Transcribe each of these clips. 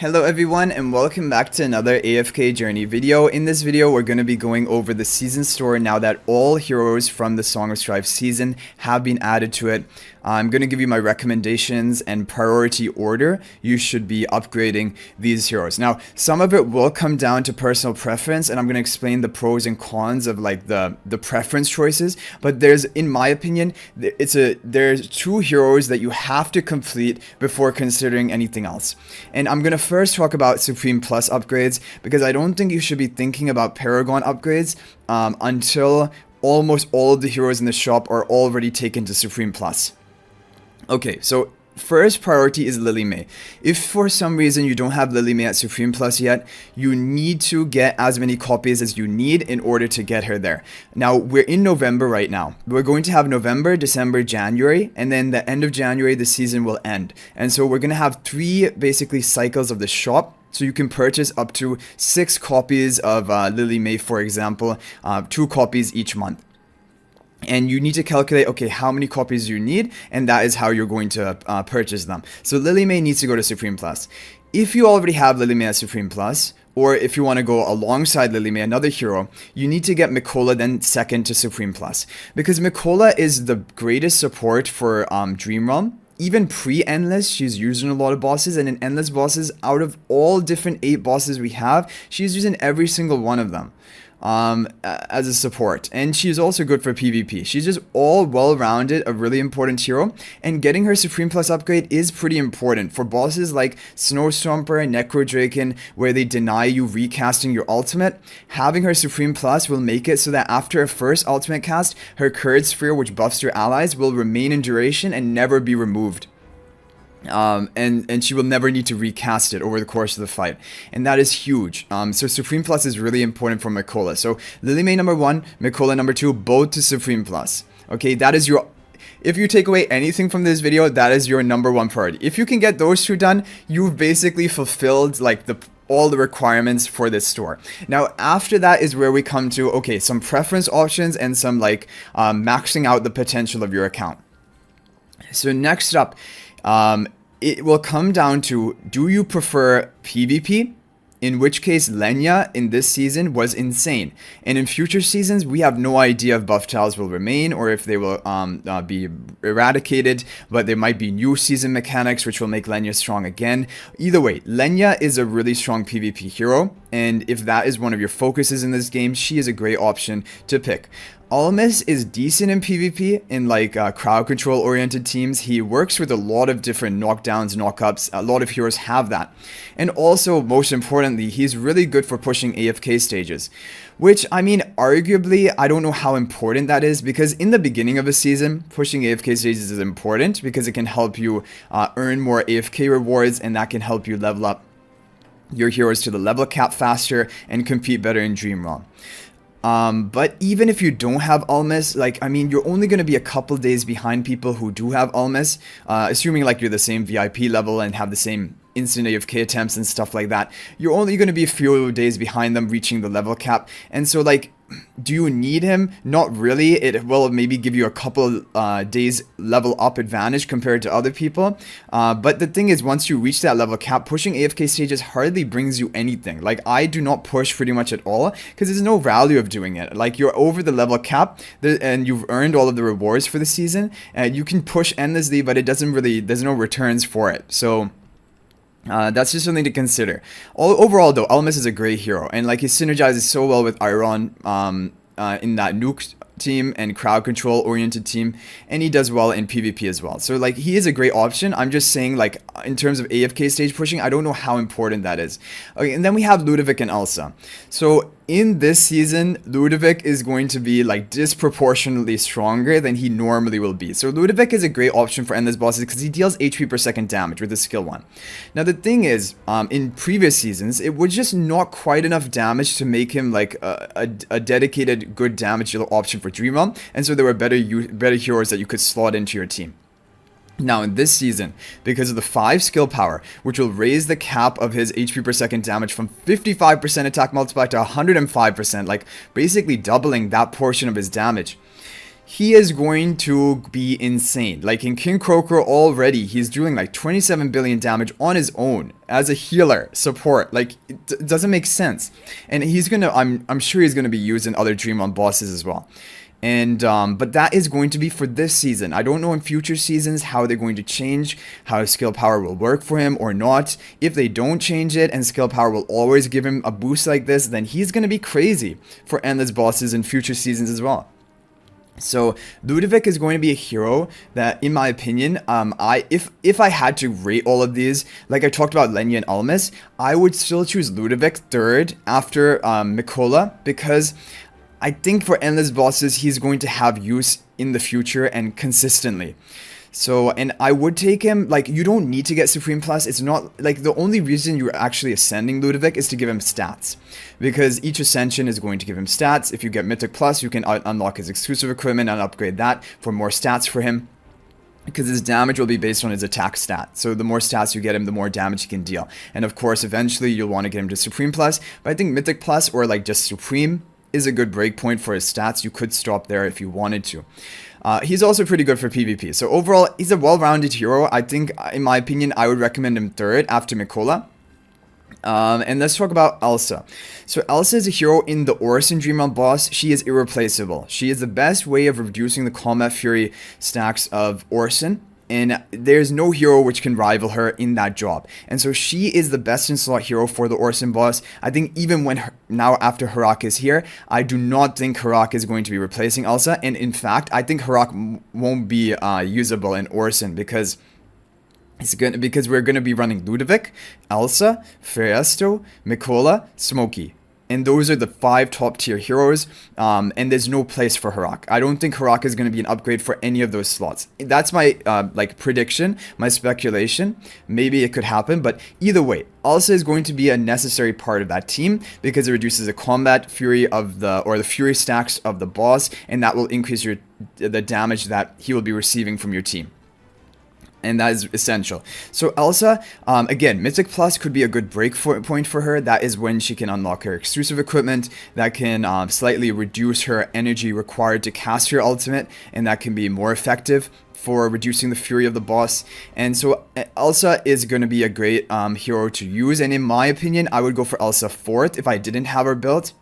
Hello everyone and welcome back to another AFK journey video. In this video we're going to be going over the season store now that all heroes from the Song of Strife season have been added to it. I'm going to give you my recommendations and priority order you should be upgrading these heroes. Now some of it will come down to personal preference and I'm going to explain the pros and cons of like the preference choices, but there's, in my opinion, there's two heroes that you have to complete before considering anything else. And I'm going to first talk about Supreme Plus upgrades because I don't think you should be thinking about Paragon upgrades until almost all of the heroes in the shop are already taken to Supreme Plus. Okay, so first priority is Lily May. If for some reason you don't have Lily May at Supreme Plus yet, you need to get as many copies as you need in order to get her there. Now, we're in November right now. We're going to have November, December, January, and then the end of January, the season will end. And so we're going to have three basically cycles of the shop. So you can purchase up to 6 copies of Lily May, for example, 2 copies each month. And you need to calculate, okay, how many copies you need, and that is how you're going to purchase them. So Lily May needs to go to Supreme Plus. If you already have Lily May at Supreme Plus, or if you want to go alongside Lily May, another hero, you need to get Mikola then second to Supreme Plus. Because Mikola is the greatest support for Dream Realm. Even pre-Endless, she's using a lot of bosses, and in Endless bosses, out of all different 8 bosses we have, she's using every single one of them as a support. And she's also good for PvP. She's just all well-rounded, a really important hero, and getting her Supreme Plus upgrade is pretty important for bosses like Snowstomper and Necrodraken, where they deny you recasting your ultimate. Having her Supreme Plus will make it so that after a first ultimate cast, her Curd Sphere, which buffs your allies, will remain in duration and never be removed. And she will never need to recast it over the course of the fight, and that is huge. So Supreme Plus is really important for Mikola. So Lily May number 1, Mikola number 2, both to Supreme Plus. Okay, that is your, if you take away anything from this video, that is your number 1 priority. If you can get those 2 done, you've basically fulfilled like all the requirements for this store. Now after that is where we come to, okay, some preference options and some like maxing out the potential of your account. So next up, it will come down to, do you prefer PvP? In which case Lenya in this season was insane, and in future seasons we have no idea if buff tiles will remain or if they will be eradicated, but there might be new season mechanics which will make Lenya strong again. Either way, Lenya is a really strong PvP hero, and if that is one of your focuses in this game, she is a great option to pick. Ulmus is decent in PvP in like crowd control oriented teams. He works with a lot of different knockdowns, knockups. A lot of heroes have that. And also, most importantly, he's really good for pushing AFK stages. Which, I mean, arguably, I don't know how important that is, because in the beginning of a season, pushing AFK stages is important because it can help you earn more AFK rewards, and that can help you level up your heroes to the level cap faster and compete better in Dream Realm. But even if you don't have Ulmus, like, I mean, you're only going to be a couple days behind people who do have Ulmus, assuming like you're the same VIP level and have the same instant AFK attempts and stuff like that. You're only going to be a few days behind them reaching the level cap. And so like, do you need him? Not really. It will maybe give you a couple days level up advantage compared to other people. But the thing is, once you reach that level cap, pushing AFK stages hardly brings you anything. Like, I do not push pretty much at all because there's no value of doing it. Like, you're over the level cap and you've earned all of the rewards for the season, and you can push endlessly, but it doesn't really, there's no returns for it. So that's just something to consider. Overall though, Ulmus is a great hero, and like he synergizes so well with Iron in that nuke team and crowd control oriented team, and he does well in PvP as well. So like, he is a great option. I'm just saying, like, in terms of AFK stage pushing, I don't know how important that is. Okay, and then we have Ludovic and Alsa. So in this season, Ludovic is going to be like disproportionately stronger than he normally will be. So Ludovic is a great option for endless bosses because he deals HP per second damage with his skill 1. Now the thing is, in previous seasons, it was just not quite enough damage to make him like a dedicated good damage dealer option for Dream Realm, and so there were better heroes that you could slot into your team. Now in this season, because of the 5 skill power, which will raise the cap of his HP per second damage from 55% attack multiplier to 105%, like basically doubling that portion of his damage, he is going to be insane. Like in King Croker already, he's doing like 27 billion damage on his own as a healer support. Like it doesn't make sense. And he's gonna, I'm sure he's gonna be used in other Dream Run bosses as well. And but that is going to be for this season. I don't know in future seasons how they're going to change how skill power will work for him or not. If they don't change it and skill power will always give him a boost like this, then he's going to be crazy for endless bosses in future seasons as well. So Ludovic is going to be a hero that, in my opinion, if I had to rate all of these, like I talked about Lenya and Ulmus, I would still choose Ludovic third after Mikola, because I think for endless bosses, he's going to have use in the future and consistently. So, and I would take him, like, you don't need to get Supreme Plus. It's not, like, the only reason you're actually ascending Ludovic is to give him stats. Because each ascension is going to give him stats. If you get Mythic Plus, you can unlock his exclusive equipment and upgrade that for more stats for him. Because his damage will be based on his attack stat. So the more stats you get him, the more damage he can deal. And of course, eventually, you'll want to get him to Supreme Plus. But I think Mythic Plus, or, like, just Supreme, is a good breakpoint for his stats. You could stop there if you wanted to. He's also pretty good for PvP. So overall, he's a well-rounded hero. I think, in my opinion, I would recommend him third after Mikola. And let's talk about Alsa. So Alsa is a hero in the Orison Dream Run boss. She is irreplaceable. She is the best way of reducing the combat fury stacks of Orison. And there's no hero which can rival her in that job. And so she is the best in slot hero for the Orison boss. I think even when now after Harak is here, I do not think Harak is going to be replacing Alsa. And in fact, I think Harak won't be usable in Orison because we're gonna be running Ludovic, Alsa, Feresto, Mikola, Smokey. And those are the 5 top tier heroes, and there's no place for Harak. I don't think Harak is going to be an upgrade for any of those slots. That's my like prediction, my speculation. Maybe it could happen, but either way, Alsa is going to be a necessary part of that team because it reduces the combat fury of the fury stacks of the boss, and that will increase the damage that he will be receiving from your team. And that is essential. So Alsa, again, Mythic Plus could be a good break point for her. That is when she can unlock her exclusive equipment. That can slightly reduce her energy required to cast her ultimate. And that can be more effective for reducing the fury of the boss. And so Alsa is going to be a great hero to use. And in my opinion, I would go for Alsa fourth if I didn't have her built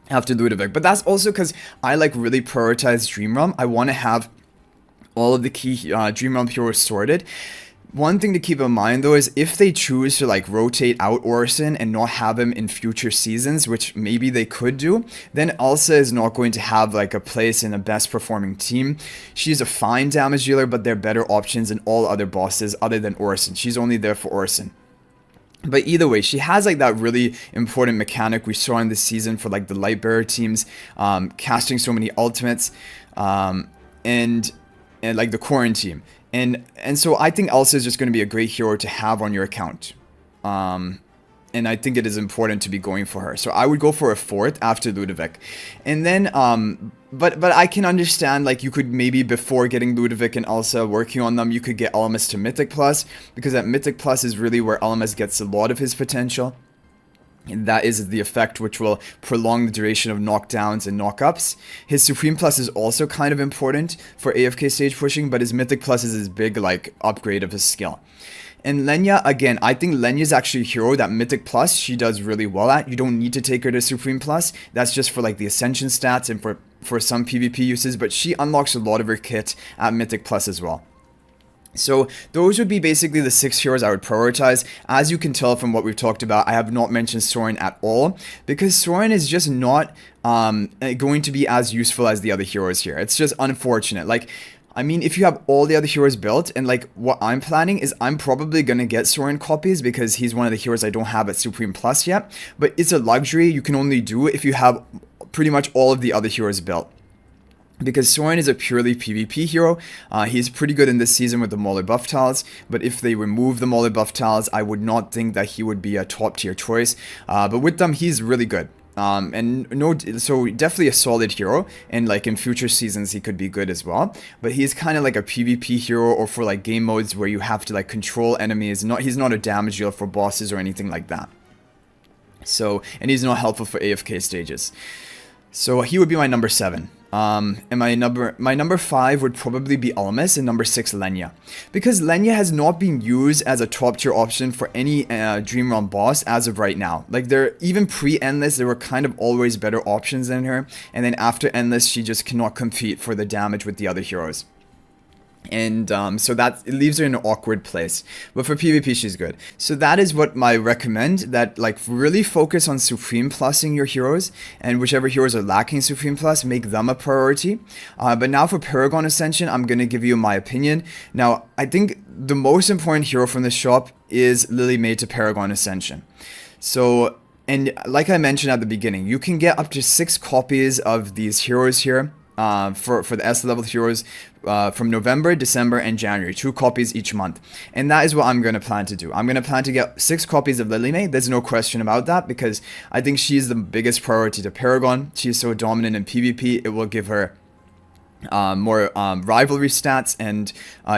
after Ludovic. But that's also because I like really prioritize Dream Realm. I want to have all of the key Dream Realm heroes sorted. One thing to keep in mind though is if they choose to like rotate out Orison and not have him in future seasons, which maybe they could do, then Alsa is not going to have like a place in the best performing team. She's a fine damage dealer, but there are better options than all other bosses other than Orison. She's only there for Orison. But either way, she has like that really important mechanic we saw in this season for like the Lightbearer teams, casting so many ultimates, and like the quarantine. And so I think Alsa is just going to be a great hero to have on your account. And I think it is important to be going for her. So I would go for a fourth after Ludovic. And then, but I can understand, like, you could maybe before getting Ludovic and Alsa working on them, you could get Ulmus to Mythic Plus, because that Mythic Plus is really where Ulmus gets a lot of his potential. And that is the effect which will prolong the duration of knockdowns and knockups. His Supreme Plus is also kind of important for AFK stage pushing, but his Mythic Plus is his big like upgrade of his skill. And Lenya, again, I think Lenya is actually a hero that Mythic Plus she does really well at. You don't need to take her to Supreme Plus. That's just for like the Ascension stats and for some PvP uses, but she unlocks a lot of her kit at Mythic Plus as well. So those would be basically the 6 heroes I would prioritize. As you can tell from what we've talked about, I have not mentioned Soren at all because Soren is just not going to be as useful as the other heroes here. It's just unfortunate. Like, I mean, if you have all the other heroes built, and like what I'm planning is I'm probably going to get Soren copies because he's one of the heroes I don't have at Supreme Plus yet. But it's a luxury you can only do if you have pretty much all of the other heroes built. Because Soren is a purely PvP hero. He's pretty good in this season with the Mauler buff tiles, but if they remove the Mauler buff tiles, I would not think that he would be a top tier choice. But with them, he's really good. So definitely a solid hero, and like in future seasons he could be good as well. But he's kind of like a PvP hero, or for like game modes where you have to like control enemies. He's not a damage dealer for bosses or anything like that. So, and he's not helpful for AFK stages. So he would be my number 7. And my number 5 would probably be Ulmus, and number 6 Lenya, because Lenya has not been used as a top tier option for any Dream Realm boss as of right now. Like, they're even pre-Endless, there were kind of always better options than her, and then after Endless she just cannot compete for the damage with the other heroes. And so that it leaves her in an awkward place, but for PvP she's good. So that is what I recommend, that like really focus on Supreme Plusing your heroes, and whichever heroes are lacking Supreme Plus, make them a priority. But now for Paragon Ascension, I'm gonna give you my opinion. Now I think the most important hero from the shop is Lily May to Paragon Ascension. So, and like I mentioned at the beginning, you can get up to 6 copies of these heroes here. For the S level heroes from November, December, and January. 2 copies each month. And that is what I'm going to plan to do. I'm going to plan to get 6 copies of Lily May. There's no question about that, because I think she's the biggest priority to Paragon. She's so dominant in PvP, it will give her more rivalry stats and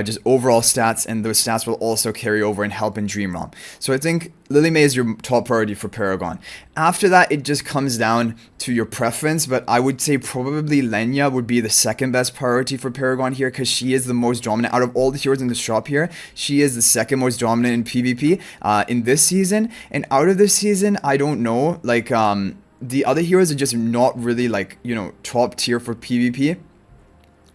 just overall stats, and those stats will also carry over and help in Dream Realm. So I think Lily May is your top priority for Paragon. After that, it just comes down to your preference, but I would say probably Lenya would be the second best priority for Paragon here, because she is the most dominant out of all the heroes in the shop here. She is the second most dominant in PvP in this season, and out of this season, I don't know, like the other heroes are just not really, like, you know, top tier for PvP.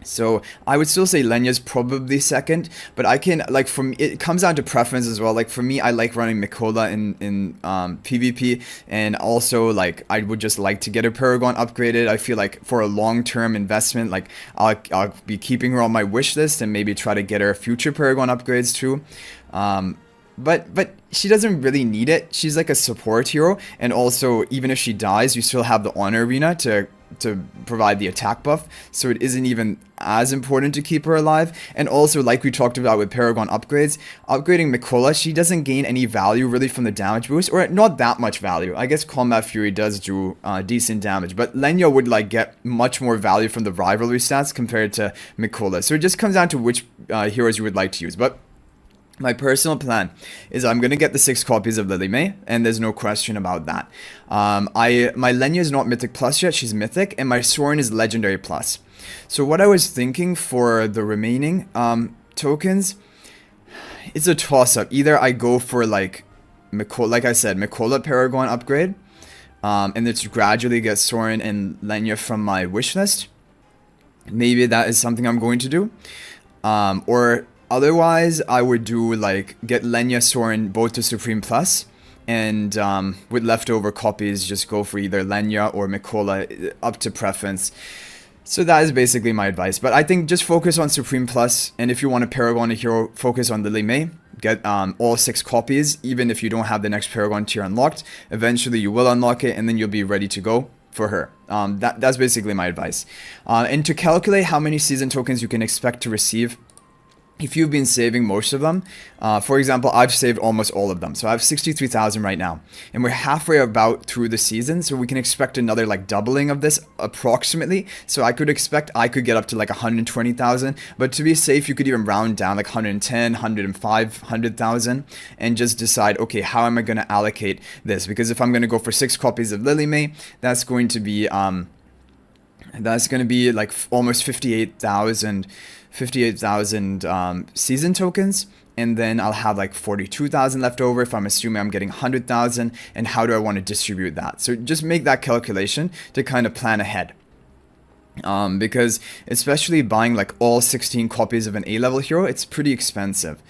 So I would still say Lenya's probably second, but I can, like, for me, it comes down to preference as well. Like, for me, I like running Mikola in PvP, and also, like, I would just like to get a Paragon upgraded. I feel like for a long-term investment, like, I'll be keeping her on my wish list and maybe try to get her future Paragon upgrades too. But she doesn't really need it. She's like a support hero, and also, even if she dies, you still have the Honor Arena to provide the attack buff, so it isn't even as important to keep her alive. And also, like we talked about with Paragon upgrades, upgrading Mikola, she doesn't gain any value really from the damage boost, or not that much value. I guess Combat Fury does do decent damage, but Lenya would like get much more value from the rivalry stats compared to Mikola. So it just comes down to which heroes you would like to use. But my personal plan is I'm going to get the 6 copies of Lily May, and there's no question about that. My Lenya is not Mythic Plus yet, she's Mythic, and my Soren is Legendary Plus. So what I was thinking for the remaining tokens, it's a toss-up. Either I go for, like, Mikola, like I said, Mikola Paragon upgrade, and then to gradually get Soren and Lenya from my wish list. Maybe that is something I'm going to do. Or otherwise, I would do, like, get Lenya, Soren both to Supreme Plus, and with leftover copies, just go for either Lenya or Mikola, up to preference. So that is basically my advice. But I think just focus on Supreme Plus, and if you want to Paragon a hero, focus on Lily May. Get all 6 copies, even if you don't have the next Paragon tier unlocked. Eventually, you will unlock it, and then you'll be ready to go for her. That's basically my advice. And to calculate how many season tokens you can expect to receive, if you've been saving most of them, for example, I've saved almost all of them. So I have 63,000 right now, and we're halfway about through the season. So we can expect another, like, doubling of this approximately. So I could expect I could get up to like 120,000, but to be safe, you could even round down like 110, 105, 100,000, and just decide, okay, how am I going to allocate this? Because if I'm going to go for 6 copies of Lily May, that's going to be like almost 58,000 season tokens, and then I'll have like 42,000 left over if I'm assuming I'm getting 100,000, and how do I want to distribute that? So just make that calculation to kind of plan ahead. Because especially buying like all 16 copies of an A level hero, it's pretty expensive.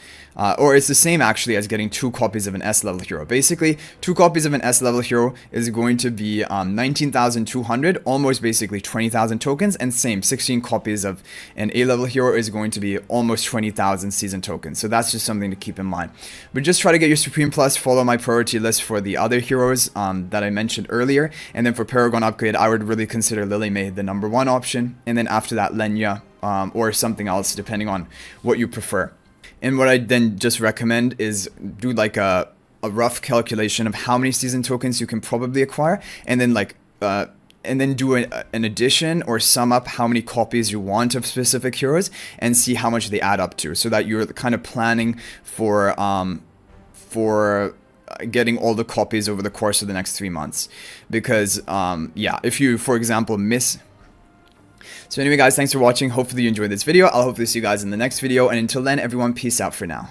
Or it's the same actually as getting 2 copies of an S level hero. Basically, 2 copies of an S level hero is going to be 19,200, almost basically 20,000 tokens, and same 16 copies of an A level hero is going to be almost 20,000 season tokens. So that's just something to keep in mind. But just try to get your Supreme Plus, follow my priority list for the other heroes that I mentioned earlier, and then for Paragon upgrade, I would really consider Lily May the number 1 option, and then after that Lenya or something else depending on what you prefer. And what I then just recommend is do like a rough calculation of how many season tokens you can probably acquire, and then like and then do an addition or sum up how many copies you want of specific heroes, and see how much they add up to, so that you're kind of planning for getting all the copies over the course of the next 3 months. Because yeah, if you, for example, miss So anyway guys, thanks for watching. Hopefully you enjoyed this video. I'll hopefully see you guys in the next video, and until then, everyone, peace out for now.